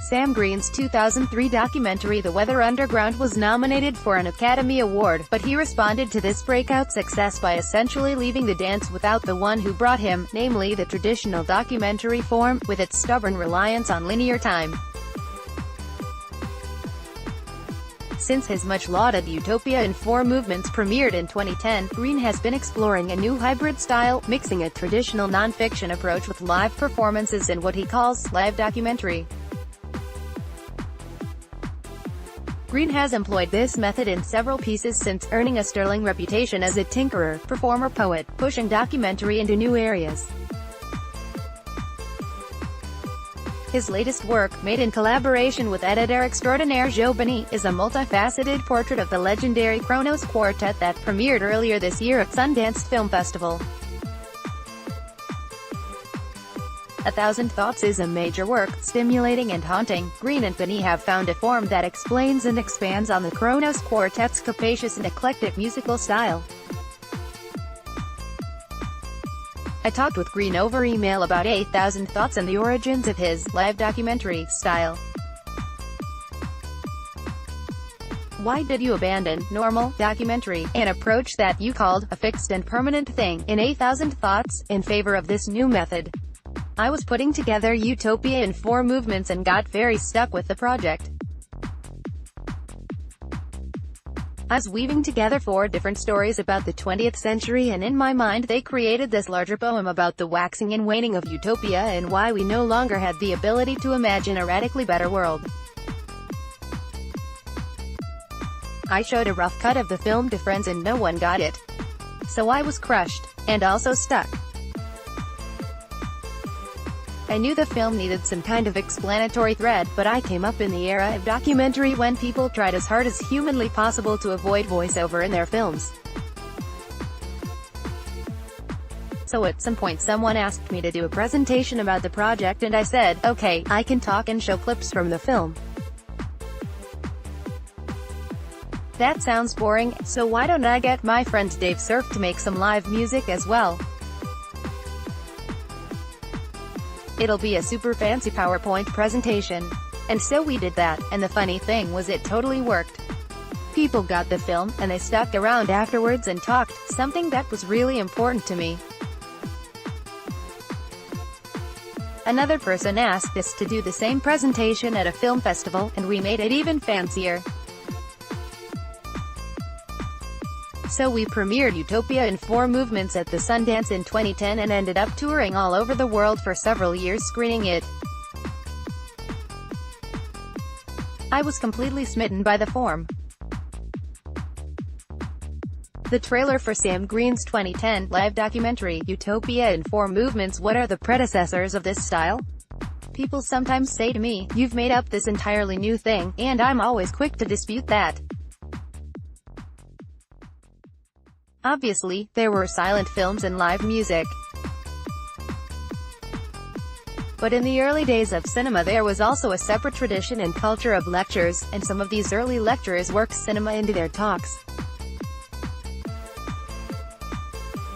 Sam Green's 2003 documentary The Weather Underground was nominated for an Academy Award, but he responded to this breakout success by essentially leaving the dance without the one who brought him, namely the traditional documentary form, with its stubborn reliance on linear time. Since his much-lauded Utopia in 4 movements premiered in 2010, Green has been exploring a new hybrid style, mixing a traditional non-fiction approach with live performances in what he calls live documentary. Green has employed this method in several pieces since, earning a sterling reputation as a tinkerer, performer, poet, pushing documentary into new areas. His latest work, made in collaboration with editor extraordinaire Joe Beni, is a multifaceted portrait of the legendary Kronos Quartet that premiered earlier this year at Sundance Film Festival. 1,000 Thoughts is a major work, stimulating and haunting. Green and Beni have found a form that explains and expands on the Kronos Quartet's capacious and eclectic musical style. I talked with Green over email about 1,000 Thoughts and the origins of his live documentary style. Why did you abandon normal documentary, an approach that you called a fixed and permanent thing, in 1,000 Thoughts, in favor of this new method? I was putting together Utopia in 4 movements and got very stuck with the project. I was weaving together 4 different stories about the 20th century, and in my mind they created this larger poem about the waxing and waning of Utopia and why we no longer had the ability to imagine a radically better world. I showed a rough cut of the film to friends and no one got it. So I was crushed. And also stuck. I knew the film needed some kind of explanatory thread, but I came up in the era of documentary when people tried as hard as humanly possible to avoid voiceover in their films. So at some point someone asked me to do a presentation about the project and I said, okay, I can talk and show clips from the film. That sounds boring, so why don't I get my friend Dave Surf to make some live music as well? It'll be a super fancy PowerPoint presentation. And so we did that, and the funny thing was it totally worked. People got the film, and they stuck around afterwards and talked, something that was really important to me. Another person asked us to do the same presentation at a film festival, and we made it even fancier. So we premiered Utopia in 4 movements at the Sundance in 2010 and ended up touring all over the world for several years screening it. I was completely smitten by the form. The trailer for Sam Green's 2010 live documentary, Utopia in 4 movements. What are the predecessors of this style? People sometimes say to me, you've made up this entirely new thing, and I'm always quick to dispute that. Obviously, there were silent films and live music. But in the early days of cinema there was also a separate tradition and culture of lectures, and some of these early lecturers worked cinema into their talks.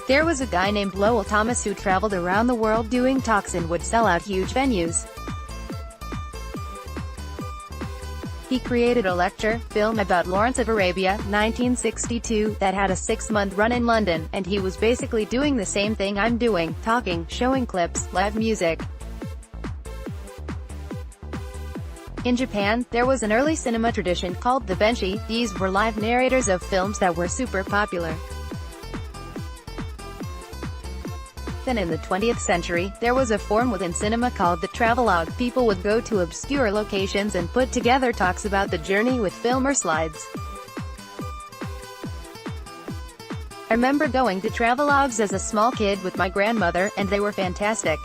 There was a guy named Lowell Thomas who traveled around the world doing talks and would sell out huge venues. He created a lecture film about Lawrence of Arabia, 1962, that had a 6-month run in London, and he was basically doing the same thing I'm doing, talking, showing clips, live music. In Japan, there was an early cinema tradition called the benshi. These were live narrators of films that were super popular. Then in the 20th century, there was a form within cinema called the travelogue. People would go to obscure locations and put together talks about the journey with film or slides. I remember going to travelogues as a small kid with my grandmother, and they were fantastic.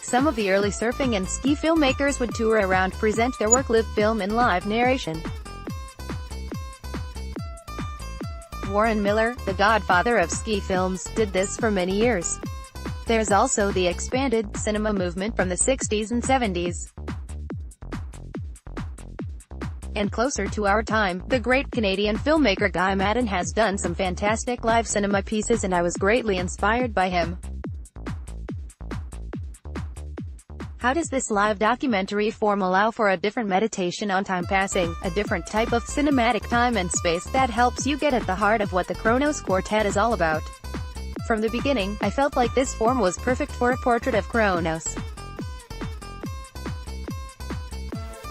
Some of the early surfing and ski filmmakers would tour around, present their work live film in live narration. Warren Miller, the godfather of ski films, did this for many years. There's also the expanded cinema movement from the 60s and 70s. And closer to our time, the great Canadian filmmaker Guy Maddin has done some fantastic live cinema pieces and I was greatly inspired by him. How does this live documentary form allow for a different meditation on time passing, a different type of cinematic time and space that helps you get at the heart of what the Kronos Quartet is all about? From the beginning, I felt like this form was perfect for a portrait of Kronos.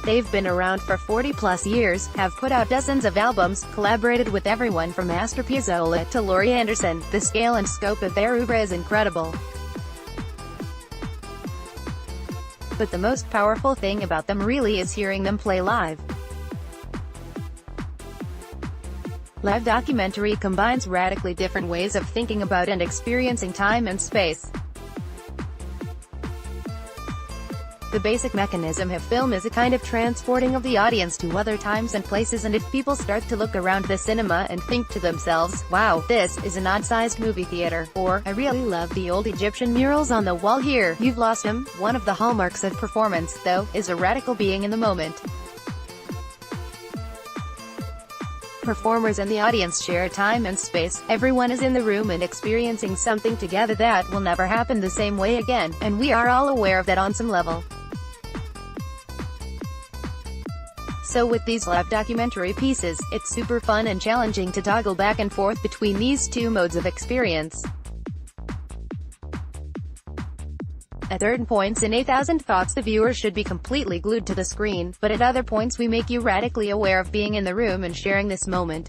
They've been around for 40-plus years, have put out dozens of albums, collaborated with everyone from Astor Piazzolla to Laurie Anderson. The scale and scope of their oeuvre is incredible. But the most powerful thing about them really is hearing them play live. Live documentary combines radically different ways of thinking about and experiencing time and space. The basic mechanism of film is a kind of transporting of the audience to other times and places, and if people start to look around the cinema and think to themselves, wow, this is an odd-sized movie theater, or, I really love the old Egyptian murals on the wall here, you've lost them. One of the hallmarks of performance, though, is a radical being in the moment. Performers and the audience share time and space. Everyone is in the room and experiencing something together that will never happen the same way again, and we are all aware of that on some level. So with these live documentary pieces, it's super fun and challenging to toggle back and forth between these two modes of experience. At certain points in 8,000 Thoughts the viewer should be completely glued to the screen, but at other points we make you radically aware of being in the room and sharing this moment.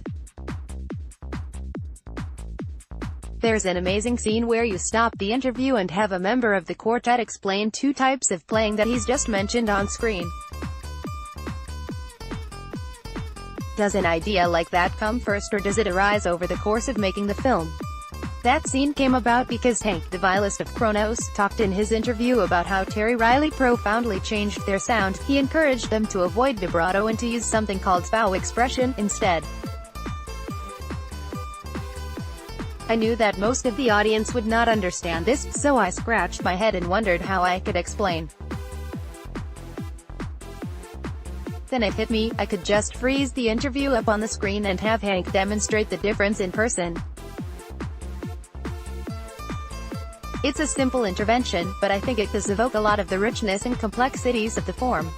There's an amazing scene where you stop the interview and have a member of the quartet explain two types of playing that he's just mentioned on screen. Does an idea like that come first, or does it arise over the course of making the film? That scene came about because Hank, the violist of Kronos, talked in his interview about how Terry Riley profoundly changed their sound. He encouraged them to avoid vibrato and to use something called bow expression instead. I knew that most of the audience would not understand this, so I scratched my head and wondered how I could explain. Then it hit me, I could just freeze the interview up on the screen and have Hank demonstrate the difference in person. It's a simple intervention, but I think it does evoke a lot of the richness and complexities of the form.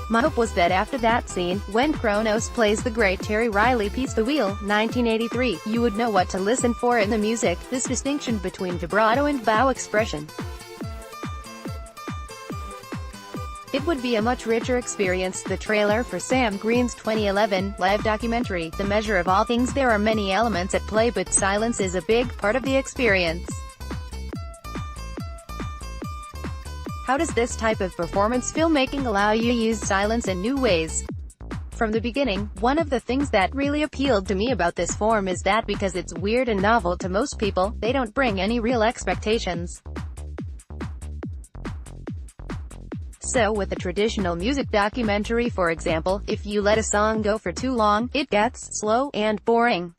My hope was that after that scene, when Kronos plays the great Terry Riley piece The Wheel, 1983, you would know what to listen for in the music, this distinction between vibrato and bow expression. It would be a much richer experience. The trailer for Sam Green's 2011 live documentary, The Measure of All Things. There are many elements at play, but silence is a big part of the experience. How does this type of performance filmmaking allow you to use silence in new ways? From the beginning, one of the things that really appealed to me about this form is that because it's weird and novel to most people, they don't bring any real expectations. So with a traditional music documentary, for example, if you let a song go for too long, it gets slow and boring.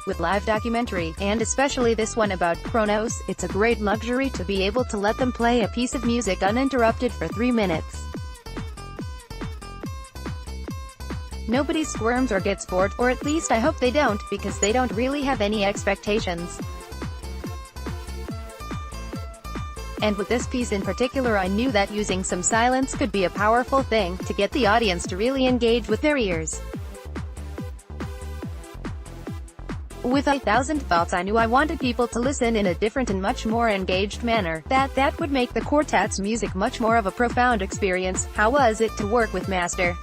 With live documentary, and especially this one about Kronos, it's a great luxury to be able to let them play a piece of music uninterrupted for 3 minutes. Nobody squirms or gets bored, or at least I hope they don't, because they don't really have any expectations. And with this piece in particular, I knew that using some silence could be a powerful thing, to get the audience to really engage with their ears. With 8,000 Thoughts, I knew I wanted people to listen in a different and much more engaged manner. That would make the quartet's music much more of a profound experience. How was it to work with Master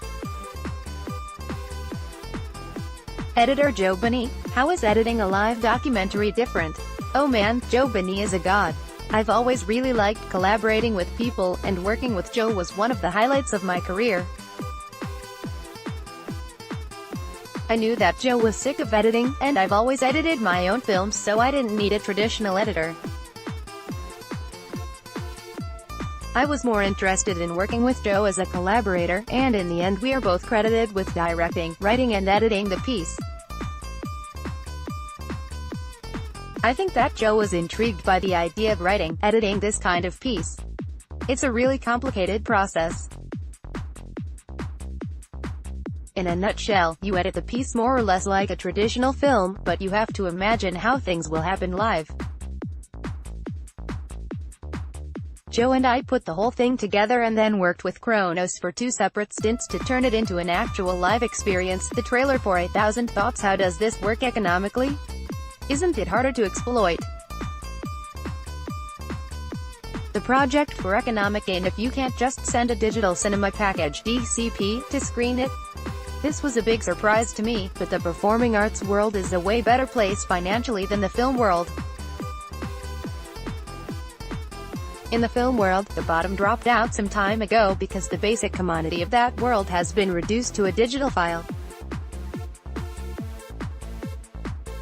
Editor Joe Bonney? How is editing a live documentary different? Oh man, Joe Bonney is a god. I've always really liked collaborating with people, and working with Joe was one of the highlights of my career. I knew that Joe was sick of editing, and I've always edited my own films, so I didn't need a traditional editor. I was more interested in working with Joe as a collaborator, and in the end we are both credited with directing, writing and editing the piece. I think that Joe was intrigued by the idea of writing, editing this kind of piece. It's a really complicated process. In a nutshell, you edit the piece more or less like a traditional film, but you have to imagine how things will happen live. Joe and I put the whole thing together and then worked with Kronos for 2 separate stints to turn it into an actual live experience. The trailer for 8,000 Thoughts. How does this work economically? Isn't it harder to exploit the project for economic gain if you can't just send a digital cinema package (DCP) to screen it? This was a big surprise to me, but the performing arts world is a way better place financially than the film world. In the film world, the bottom dropped out some time ago because the basic commodity of that world has been reduced to a digital file.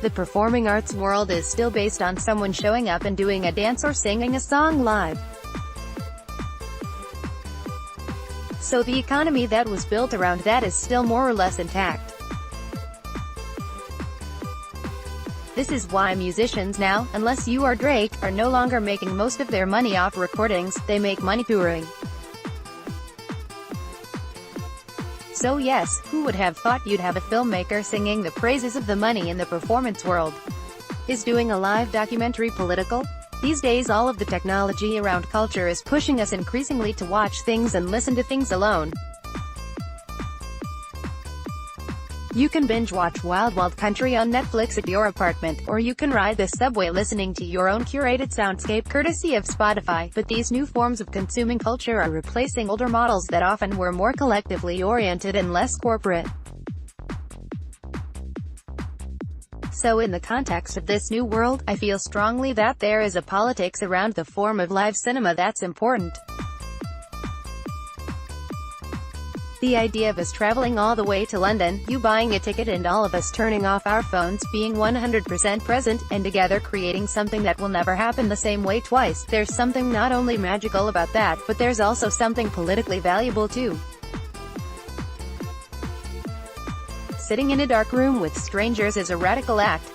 The performing arts world is still based on someone showing up and doing a dance or singing a song live. So the economy that was built around that is still more or less intact. This is why musicians now, unless you are Drake, are no longer making most of their money off recordings, they make money touring. So yes, who would have thought you'd have a filmmaker singing the praises of the money in the performance world? Is doing a live documentary political? These days all of the technology around culture is pushing us increasingly to watch things and listen to things alone. You can binge-watch Wild Wild Country on Netflix at your apartment, or you can ride the subway listening to your own curated soundscape courtesy of Spotify, but these new forms of consuming culture are replacing older models that often were more collectively oriented and less corporate. So in the context of this new world, I feel strongly that there is a politics around the form of live cinema that's important. The idea of us traveling all the way to London, you buying a ticket and all of us turning off our phones, being 100% present, and together creating something that will never happen the same way twice, there's something not only magical about that, but there's also something politically valuable too. Sitting in a dark room with strangers is a radical act.